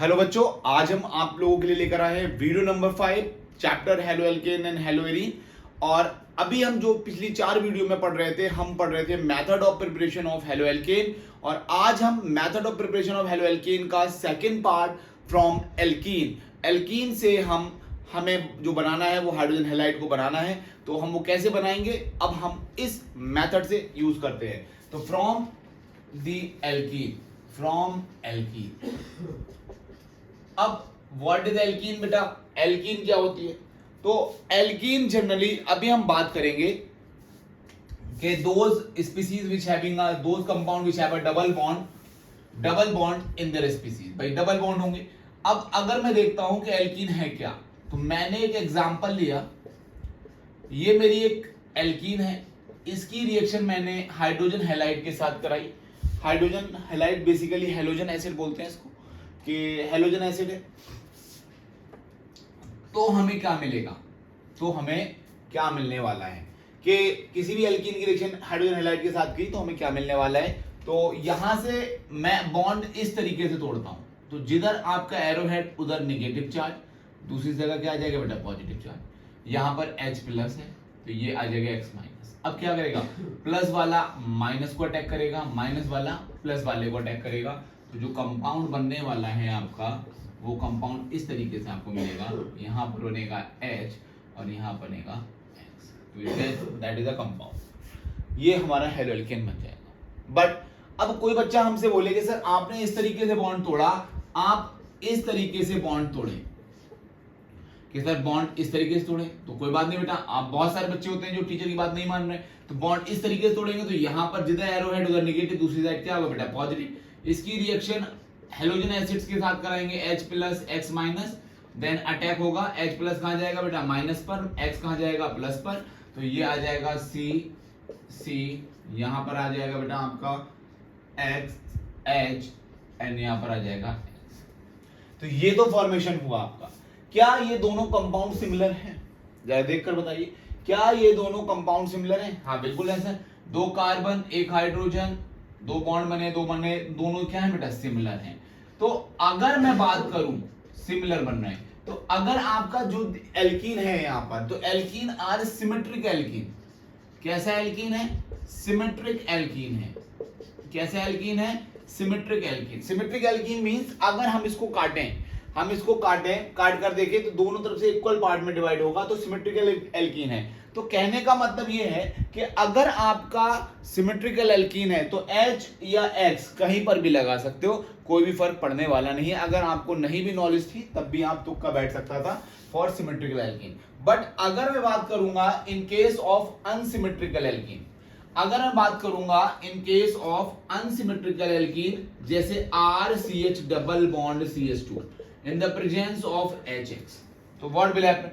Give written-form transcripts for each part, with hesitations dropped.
Hello बच्चों, आज हम आप लोगों के लिए लेकर आए हैं video number 5 chapter halo alkane and hello arene. और अभी हम जो पिछली 4 वीडियो में पढ़ रहे थे, हम पढ़ रहे थे method of preparation of haloalkane. और आज हम method of preparation of haloalkane का second part from alkene. Alkene से हमें जो बनाना है वो हाइड्रोजन हैलाइड को बनाना है। तो हम वो कैसे बनाएंगे, अब हम इस मेथड से यूज करते हैं। तो फ्रॉम एल्कीन। अब व्हाट इज एल्कीन बेटा? एल्कीन क्या होती है? तो एल्कीन जनरली अभी हम बात करेंगे कि those species which having those compound which have a double bond in their species. भाई डबल बॉन्ड होंगे। अब अगर मैं देखता हूं कि एल्कीन है क्या, तो मैंने एक एग्जांपल लिया, ये मेरी एक एल्कीन है, इसकी रिएक्शन मैंने हाइड्रोजन हैलाइड के साथ कराई। Hydrogen halide basically halogen acid बोलते हैं इसको, कि हैलोजन एसिड है। तो हमें क्या मिलेगा? तो हमें क्या मिलने वाला है कि किसी भी एल्कीन की रिएक्शन हाइड्रोजन हैलाइड के साथ की, तो हमें क्या मिलने वाला है? तो यहां से मैं बॉन्ड इस तरीके से तोड़ता हूं, तो जिधर आपका एरो है उधर नेगेटिव चार्ज, दूसरी जगह क्या आ जाएगा बेटा? Positive charge. यहां पर H प्लस है तो ये आ जाएगा X माइनस। अब क्या करेगा? प्लस वाला माइनस को अटैक करेगा, माइनस वाला प्लस वाले को अटैक करेगा। तो जो कंपाउंड बनने वाला है आपका, वो कंपाउंड इस तरीके से आपको मिलेगा। यहाँ पर बनेगा H और यहाँ बनेगा X। तो दैट इज अ कंपाउंड। ये हमारा हेलो एल्केन बन जाएगा। बट अब कोई बच्चा हमसे बोले कि सर आपने इस तरीके से बॉन्ड तोड़ा, आप इस तरीके से बॉन्ड तोड़े कि सर बॉन्ड इस तरीके से तोड़े। तो कोई बात नहीं बेटा, आप बहुत सारे बच्चे होते हैं जो टीचर की बात नहीं मान रहे, तो बॉन्ड इस तरीके से तोड़ेंगे तो यहाँ पर जिधर एरो हेड उधर नेगेटिव, दूसरी साइड क्या होगा बेटा? पॉजिटिव। इसकी रिएक्शन हेलोजन एसिड्स के साथ कराएंगे, H plus X minus, then attack होगा। H प्लस कहां जाएगा बेटा? माइनस पर। X कहां जाएगा? प्लस पर। तो ये आ जाएगा C, यहां पर आ जाएगा बेटा आपका X, H एंड यहां पर आ जाएगा X। तो ये तो फॉर्मेशन हुआ आपका। क्या ये दोनों कंपाउंड सिमिलर हैं? जरा देखकर बताइए, क्या ये दोनों कंपाउंड सिमिलर हैं? हाँ बिल्कुल है सर। 2 कार्बन 1 हाइड्रोजन, 2 बॉन्ड बने, 2 बने, दोनों क्या है बेटा? सिमिलर हैं। तो अगर मैं बात करूं सिमिलर बन रहे हैं, तो अगर आपका जो एल्कीन है यहां पर, तो एल्कीन आर सिमेट्रिक एल्कीन। कैसा एल्कीन है? सिमेट्रिक एल्कीन है। कैसा एल्कीन है? Symmetric alkene. Symmetric alkene means अगर हम इसको काट कर देखें तो दोनों तरफ से इक्वल पार्ट में डिवाइड होगा, तो सिमेट्रिकल एल्कीन है। तो कहने का मतलब ये है कि अगर आपका सिमेट्रिकल एल्कीन है तो H या X कहीं पर भी लगा सकते हो, कोई भी फर्क पड़ने वाला नहीं है। अगर आपको नहीं भी नॉलेज थी तब भी आप तुक्का बैठ सकता था फॉर सिमेट्रिकल एल्कीन। बट अगर मैं बात करूंगा in case of unsymmetrical alkene, अगर मैं बात करूंगा in case of unsymmetrical alkene, जैसे RCH double bond CH2 in the presence of HX, तो व्हाट विल हैपन?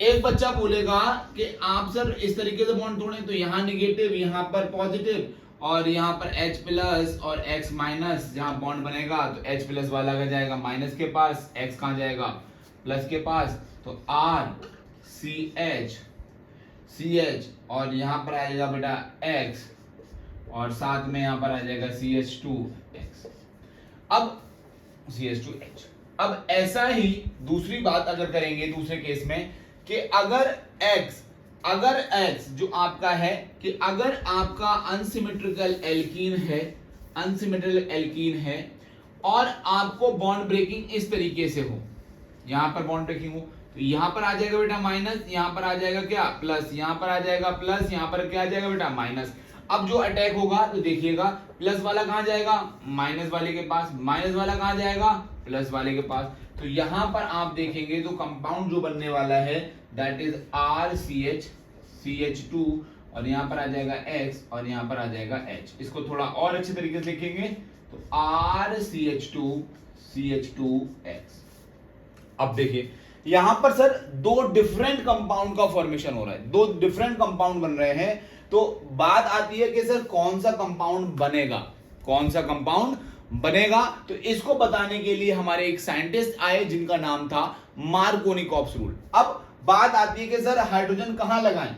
एक बच्चा बोलेगा कि आप सर इस तरीके से बॉन्ड तोड़ें, तो यहाँ नेगेटिव, यहाँ पर पॉजिटिव, और यहाँ पर H प्लस और X माइनस। जहां बॉन्ड बनेगा तो H प्लस वाला का जाएगा माइनस के पास, X कहां जाएगा? प्लस के पास। तो RCH और यहाँ पर आ जाएगा बेटा X, और साथ में यहाँ पर आ जाएगा CH2X। अब CH2H। अब ऐसा ही दूसरी बात अगर करेंगे दूसरे केस में कि अगर X जो आपका है, कि अगर आपका अनसिमेट्रिकल एल्कीन है और आपको बॉन्ड ब्रेकिंग इस तरीके से हो, यहां पर बॉन्ड ब्रेकिंग हो, तो यहां पर आ जाएगा बेटा माइनस, यहां पर आ जाएगा क्या? प्लस, यहां पर आ जाएगा प्लस, यहां पर क्या आ जाएगा बेटा? माइनस। अब जो अटैक होगा तो देखिएगा, प्लस वाला कहां जाएगा? माइनस वाले के पास, माइनस वाला कहां जाएगा? प्लस वाले के पास। तो यहां पर आप देखेंगे तो कंपाउंड जो बनने वाला है दैट इज RCH CH2, और यहां पर आ जाएगा X और यहां पर आ जाएगा H। इसको थोड़ा और अच्छे तरीके से देखेंगे तो RCH2 CH2X। अब देखिए यहां पर सर 2 डिफरेंट कंपाउंड का फॉर्मेशन हो रहा है, 2 डिफरेंट कंपाउंड बन रहे हैं। तो बात आती है कि सर कौन सा कंपाउंड बनेगा? तो इसको बताने के लिए हमारे एक साइंटिस्ट आए जिनका नाम था मार्कोनिकॉप्स रूल। अब बात आती है कि सर हाइड्रोजन कहां लगाएं?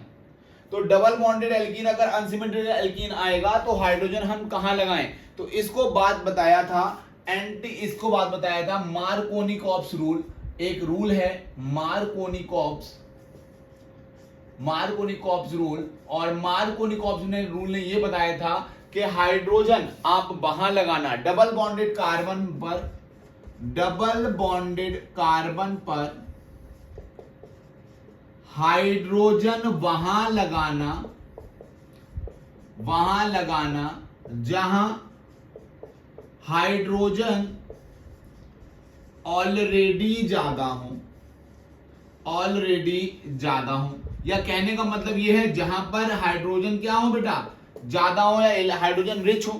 तो डबल बॉन्डेड एल्कीन, अगर अनसिमेट्रिकल एल्कीन आएगा तो हाइड्रोजन हम कहां लगाएं? तो इसको बात बताया था एंटी, इसको बात बताया था मार्कोनी-कॉप्स रूल। एक रूल है मार्कोनी-कॉप्स रूल, और मार्कोनी-कॉप्स ने रूल ने ये बताया था कि हाइड्रोजन आप वहां लगाना डबल बॉन्डेड कार्बन पर हाइड्रोजन वहां लगाना जहां हाइड्रोजन ऑलरेडी ज्यादा हो, या कहने का मतलब यह है जहां पर हाइड्रोजन क्या हो बेटा, ज्यादा हो या हाइड्रोजन रिच हो।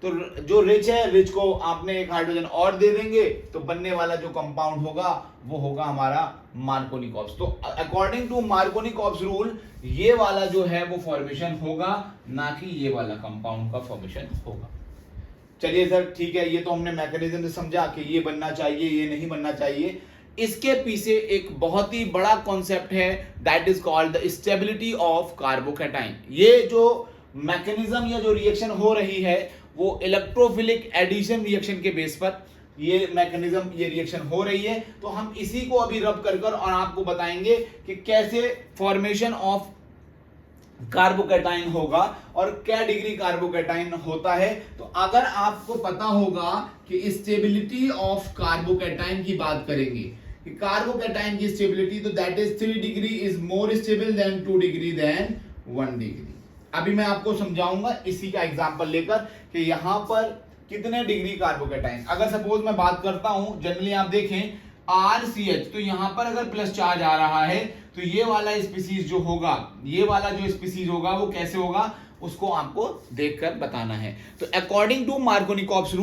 तो जो रिच है, रिच को आपने एक हाइड्रोजन और दे देंगे तो बनने वाला जो कंपाउंड होगा वो होगा हमारा मार्कोनी-कॉप्स। तो अकॉर्डिंग टू मार्कोनी-कॉप्स रूल ये वाला जो है वो फॉर्मेशन होगा, ना कि ये वाला कंपाउंड का फॉर्मेशन होगा। चलिए सर ठीक है, ये तो हमने मैकेनिज्म से समझा कि ये बनना चाहिए, ये नहीं बनना चाहिए। इसके पीछे एक बहुत ही बड़ा कॉन्सेप्ट है, that is called the stability of carbocation. ये जो मैकेनिज्म या जो रिएक्शन हो रही है वो इलेक्ट्रोफिलिक एडिशन रिएक्शन के बेस पर ये मैकेनिज्म, ये रिएक्शन हो रही है। तो हम इसी को अभी रब कर और आपको बताएंगे कि कैसे फॉर्मेशन ऑफ कार्बोकैटाइन होगा और क्या डिग्री कार्बोकैटाइन होता है। तो अगर आपको पता होगा कि स्टेबिलिटी ऑफ कार्बोकैटाइन की बात करेंगे कि कार्बोकैटाइन की स्टेबिलिटी, तो that is 3 degree is more stable than 2 degree than 1 degree. अभी मैं आपको समझाऊंगा इसी का एग्जांपल लेकर कि यहां पर कितने डिग्री कार्बोकैटाइन। अगर सपोज मैं बात करता हूं, जनरली आप देखें RCH, तो यहां पर अगर प्लस चार्ज आ रहा है तो ये वाला स्पीसीज जो होगा, ये वाला जो स्पीसीज होगा वो कैसे होगा, उसको आपको देखकर बताना है। तो अकॉर्डिंग टू मार्कोनी-कॉप्स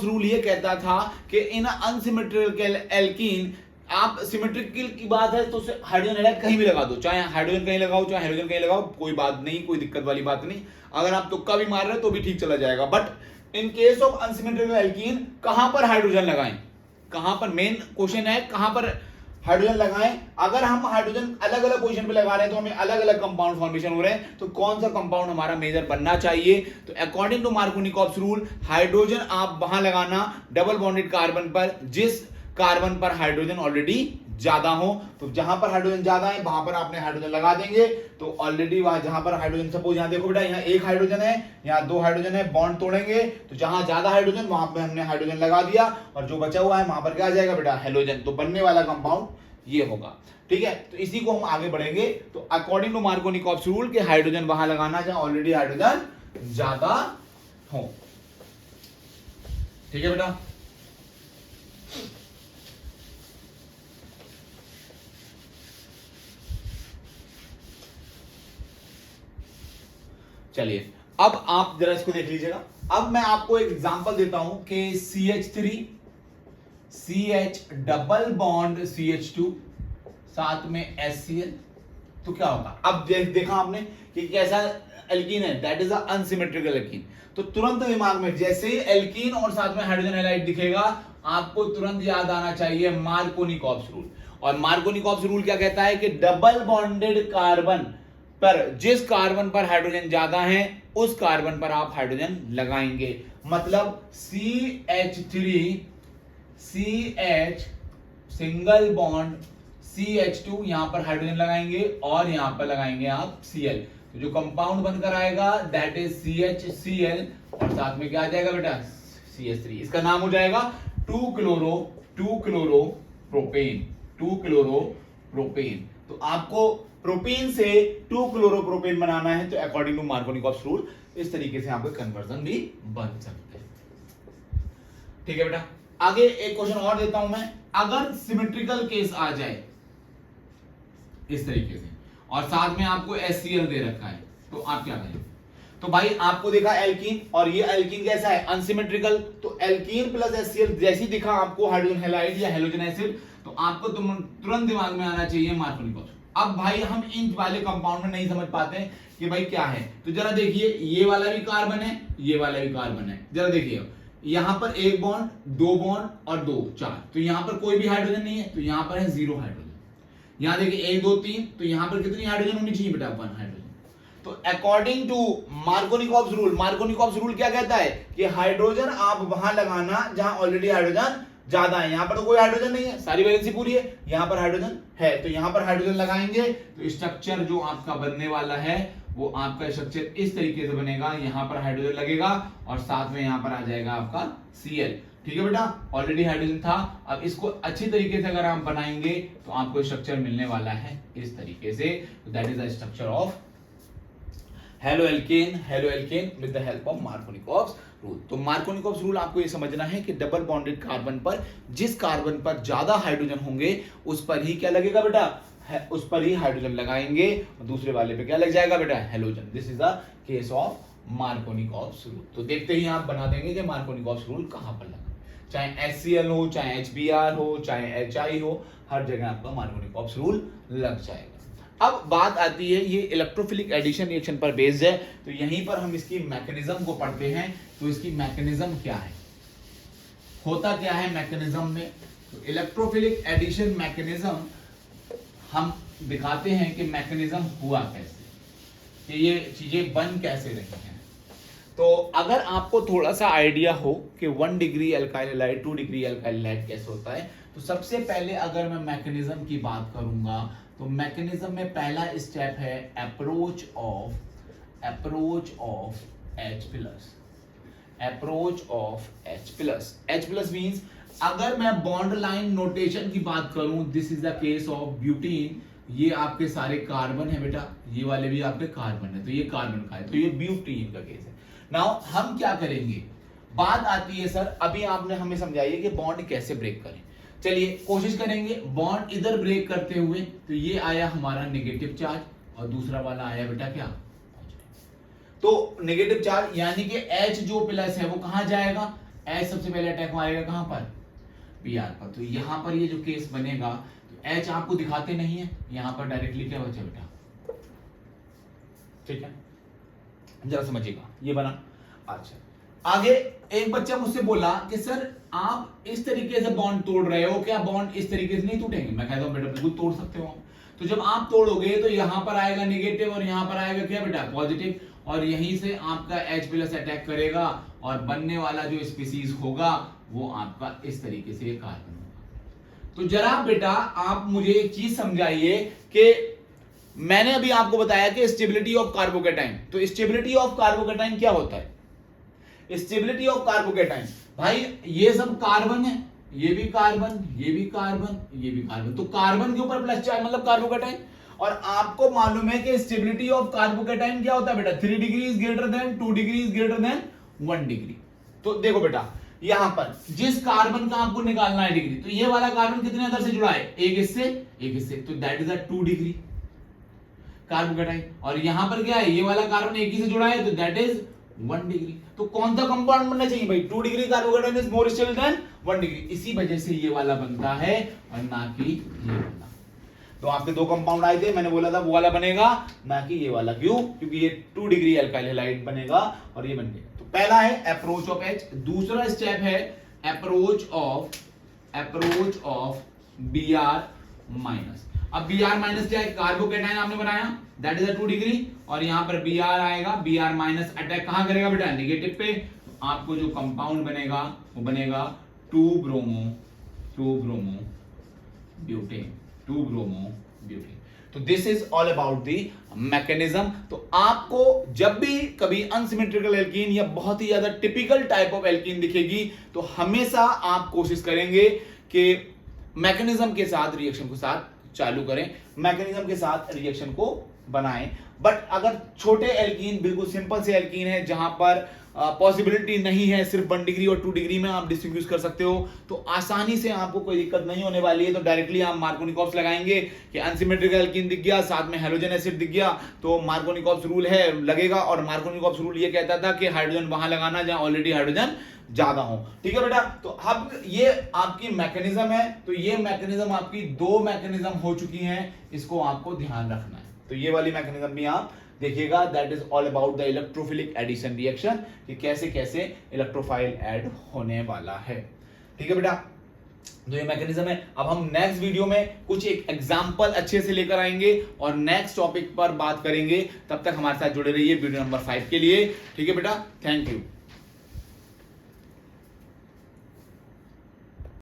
रूल ये कहता था कि इन अनसिमेट्रिकल एल्कीन, आप सिमेट्रिकल की बात है तो हाइड्रोजन हाइड्राइड कहीं भी लगा दो, चाहे हाइड्रोजन कहीं लगाओ चाहे हाइड्रोजन कहीं लगाओ, कोई बात नहीं, कोई दिक्कत वाली बात नहीं। अगर आप तुक्का भी मार रहे हो तो भी ठीक चला जाएगा। But in case of unsymmetrical alkene कहां पर हाइड्रोजन लगाएं, कहां पर, मेन क्वेश्चन है कहां पर हाइड्रोजन लगाएं। अगर हम हाइड्रोजन अलग अलग पोजीशन पे लगा रहे हैं तो हमें अलग अलग कंपाउंड फॉर्मेशन हो रहे हैं, तो कौन सा कंपाउंड हमारा मेजर बनना चाहिए। तो according to Markovnikov's rule hydrogen आप वहां लगाना डबल बॉन्डेड कार्बन पर जिस कार्बन पर हाइड्रोजन ऑलरेडी ज्यादा हो। तो जहां पर हाइड्रोजन ज्यादा है वहां पर आपने हाइड्रोजन लगा देंगे, तो ऑलरेडी वहां जहां पर हाइड्रोजन, सपोज यहां देखो बेटा, यहां एक हाइड्रोजन है, यहां 2 हाइड्रोजन है, बॉन्ड तोड़ेंगे तो जहां ज्यादा हाइड्रोजन वहां पे हमने हाइड्रोजन लगा दिया, और जो बचा हुआ है वहां पर क्या आ जाएगा बेटा, हैलोजन। तो बनने वाला कंपाउंड ये होगा। ठीक है, तो इसी को हम आगे बढ़ेंगे। तो अकॉर्डिंग टू मार्कोनी-कॉप्स रूल के हाइड्रोजन वहां लगाना जहां ऑलरेडी हाइड्रोजन ज्यादा हो। ठीक है बेटा, चलिए अब आप जरा इसको देख लीजिएगा। अब मैं आपको एक एग्जांपल देता हूं कि CH3 CH double bond CH2 साथ में HCl, तो क्या होगा। अब देखा आपने कि कैसा एल्कीन है, that is a unsymmetrical alkene. तो तुरंत दिमाग में जैसे ही एल्कीन और साथ में हाइड्रोजन हैलाइड दिखेगा आपको तुरंत याद आना चाहिए मार्कोनी-कॉप्स रूल। और मार्कोनी-कॉप्स रूल क्या कहता है कि डबल बॉन्डेड कार्बन पर जिस कार्बन पर हाइड्रोजन ज्यादा है उस कार्बन पर आप हाइड्रोजन लगाएंगे। मतलब CH3 CH single bond CH2, यहां पर हाइड्रोजन लगाएंगे और यहां पर लगाएंगे आप Cl। तो जो कंपाउंड बनकर आएगा दैट इज CHCl, और साथ में क्या आ जाएगा बेटा, CH3। इसका नाम हो जाएगा 2-क्लोरोप्रोपेन। तो आपको प्रोपेन से 2-क्लोरोप्रोपेन बनाना है, तो अकॉर्डिंग टू मार्कोनी-कॉप्स रूल इस तरीके से आपके कन्वर्जन भी बन सकते हैं। ठीक है बेटा, आगे एक क्वेश्चन और देता हूं मैं। अगर सिमेट्रिकल केस आ जाए इस तरीके से और साथ में आपको HCl दे रखा है, तो आप क्या करेंगे। तो भाई आपको देखा एल्कीन, और ये एल्कीन कैसा है, अनसिमेट्रिकल। तो एल्कीन प्लस HCl जैसी दिखा आपको हाइड्रोजन हैलाइड या हैलोजन एसिड, तो आपको तुरंत दिमाग में आना चाहिए मार्कोनी-कॉप्स। अब भाई हम इन वाले कंपाउंड में नहीं समझ पाते हैं कि भाई क्या है, तो जरा देखिए ये वाला भी कार्बन है, ये वाला भी कार्बन है। जरा देखिए यहां पर 1 बॉन्ड 2 बॉन्ड और 2 4, तो यहां पर कोई भी हाइड्रोजन नहीं है, तो यहां पर है 0 हाइड्रोजन। यहां देखिए 1 2 3, तो यहां पर कितनी हाइड्रोजन होनी चाहिए बेटा, 1 हाइड्रोजन। तो according to Markovnikov's rule, Markovnikov's rule क्या कहता है कि हाइड्रोजन आप वहां लगाना जहां ऑलरेडी हाइड्रोजन ज्यादा है। यहां पर तो कोई हाइड्रोजन नहीं है, सारी वैलेंसी पूरी है, यहां पर हाइड्रोजन है, तो यहां पर हाइड्रोजन लगाएंगे तो स्ट्रक्चर जो आपका बनने वाला है वो आपका स्ट्रक्चर इस तरीके से बनेगा, यहां पर हाइड्रोजन लगेगा और साथ में यहां पर आ जाएगा आपका Cl। ठीक है बेटा, ऑलरेडी हाइड्रोजन था, अब इसको अच्छी तरीके से अगर आप बनाएंगे तो आपको स्ट्रक्चर मिलने वाला है इस तरीके से। That is the structure of haloalkane with the help of Markovnikov's rule. तो मार्कोनिकॉव्स रूल आपको ये समझना है कि डबल बॉन्डेड कार्बन पर जिस कार्बन पर ज्यादा हाइड्रोजन होंगे उस पर ही क्या लगेगा बेटा, उस पर ही हाइड्रोजन लगाएंगे और दूसरे वाले पे क्या लग जाएगा बेटा, halogen. This is the case of Markovnikov's rule. तो देखते ही आप बना देंगे कि मार्कोनिकॉव्स रूल कहां पर लगा, चाहे HCl हो, चाहे HBr हो, चाहे HI हो, हर जगह आपका मार्कोनिकॉव्स रूल लग जाएगा। अब बात आती है ये इलेक्ट्रोफिलिक एडिशन रिएक्शन पर बेस्ड है, तो यहीं पर हम इसकी मैकेनिज्म को पढ़ते हैं। तो इसकी मैकेनिज्म क्या है, होता क्या है मैकेनिज्म में, तो इलेक्ट्रोफिलिक एडिशन मैकेनिज्म हम दिखाते हैं कि मैकेनिज्म हुआ कैसे, कि ये चीजें बन कैसे रही हैं। तो अगर आपको थोड़ा सा आइडिया हो कि 1 degree alkyl halide 2 degree alkyl halide कैसे होता है, तो सबसे पहले अगर मैं मैकेनिज्म की बात करूंगा तो मैकेनिज्म में पहला स्टेप है अप्रोच ऑफ H+ मींस अगर मैं बॉन्ड लाइन नोटेशन की बात करूं, this is the case of butene, ये आपके सारे कार्बन है बेटा, ये वाले भी आपके कार्बन है, तो ये कार्बन का है, तो ये ब्यूटीन का केस है। नाउ हम क्या करेंगे, बात आती है सर अभी आपने हमें समझाइए कि बॉन्ड कैसे ब्रेक करें। चलिए कोशिश करेंगे बॉन्ड इधर ब्रेक करते हुए, तो ये आया हमारा नेगेटिव चार्ज और दूसरा वाला आया बेटा क्या, तो नेगेटिव चार्ज यानी कि H जो प्लस है वो कहां जाएगा, H सबसे पहले अटैक मारेगा कहां पर, Br पर। तो यहां पर ये जो केस बनेगा, तो H आपको दिखाते नहीं है, यहां पर डायरेक्टली क्या बचा बेटा, ठीक है जरा समझिएगा, ये बना। अच्छा आगे एक बच्चा मुझसे बोला कि सर आप इस तरीके से बॉन्ड तोड़ रहे हो, क्या बॉन्ड इस तरीके से नहीं टूटेंगे? मैं कहता हूं बेटा बिल्कुल तोड़ सकते हो। तो जब आप तोड़ोगे तो यहां पर आएगा नेगेटिव और यहां पर आएगा क्या बेटा, पॉजिटिव, और यहीं से आपका H+ अटैक करेगा और बनने वाला जो स्पीसीज होगा वो आपका इस तरीके से कार्बन होगा। तो जरा बेटा आप मुझे एक चीज समझाइए कि मैंने अभी आपको बताया कि स्टेबिलिटी ऑफ कार्बोकैटायन, तो स्टेबिलिटी ऑफ कार्बोकैटायन क्या होता है, स्टेबिलिटी ऑफ कार्बोकैटायन, भाई ये सब कार्बन है, ये भी कार्बन, ये भी कार्बन, ये भी कार्बन, तो कार्बन के ऊपर प्लस चार्ज मतलब कार्बोकैटायन। और आपको मालूम है कि स्टेबिलिटी ऑफ कार्बोकैटायन क्या होता है बेटा, 3 degree is greater than 2 degree is greater than 1 degree. तो देखो बेटा यहां पर जिस कार्बन का आपको निकालना है डिग्री, तो ये वाला कार्बन कितने अंदर से जुड़ा है, एक इससे, तो that is a 2 degree carbocation. और यहां पर क्या है, ये वाला कार्बन एक ही से जुड़ा है, तो दैट इज 1 डिग्री। तो कौन सा कंपाउंड बनना चाहिए भाई, 2 degree carbocation is more stable then 1 degree, इसी वजह से ये वाला बनता है और ना कि ये वाला। तो आपके दो कंपाउंड आए थे, मैंने बोला था वो वाला बनेगा ना कि ये वाला, क्यों, क्योंकि ये 2 डिग्री अल्काइल हैलाइड बनेगा और ये बन गया। तो पहला है अप्रोच ऑफ H, दूसरा स्टेप है अप्रोच ऑफ Br माइनस। अब Br माइनस क्या है, कार्बोकैटायन आपने बनाया, दैट इज अ 2 डिग्री, और यहां पर Br आएगा, Br माइनस अटैक कहां करेगा बेटा, नेगेटिव पे। तो आपको जो कंपाउंड बनेगा वो बनेगा 2 ब्रोमो ब्यूटेन। तो this is all about the mechanism. तो आपको जब भी कभी अनसिमेट्रिकल एल्कीन या बहुत ही ज्यादा टिपिकल टाइप ऑफ एल्कीन दिखेगी, तो हमेशा आप कोशिश करेंगे कि मैकेनिज्म के साथ रिएक्शन को साथ चालू करें, मैकेनिज्म के साथ रिएक्शन को बनाएं। बट अगर छोटे एल्कीन, बिल्कुल सिंपल से एल्कीन है जहां पर पॉसिबिलिटी नहीं है, सिर्फ 1 डिग्री और 2 डिग्री में आप डिस्टिंग्विश कर सकते हो, तो आसानी से आपको कोई दिक्कत नहीं होने वाली है। तो डायरेक्टली आप मार्कोनिकॉव्स लगाएंगे कि अनसिमेट्रिकल एल्कीन दिख गया, साथ में हैलोजन एसिड दिख गया, तो मार्कोनिकॉव्स रूल है लगेगा। और मार्कोनिकॉव्स रूल ये कहता था कि हाइड्रोजन वहां लगाना जहां ऑलरेडी हाइड्रोजन ज्यादा हो। ठीक है बेटा, तो अब ये आपकी मैकेनिज्म है, तो ये मैकेनिज्म आपकी 2 मैकेनिज्म हो चुकी हैं, इसको आपको ध्यान रखना है। तो ये वाली मैकेनिज्म भी आप देखिएगा, that is all about the electrophilic addition reaction, कि कैसे कैसे इलेक्ट्रोफाइल ऐड होने वाला है। ठीक है बेटा, तो ये मैकेनिज्म है। अब हम नेक्स्ट वीडियो में कुछ एक एग्जांपल अच्छे से लेकर आएंगे और नेक्स्ट टॉपिक पर बात करेंगे। तब तक हमारे साथ जुड़े रहिए वीडियो नंबर 5 के लिए। ठीक है बेटा, थैंक यू।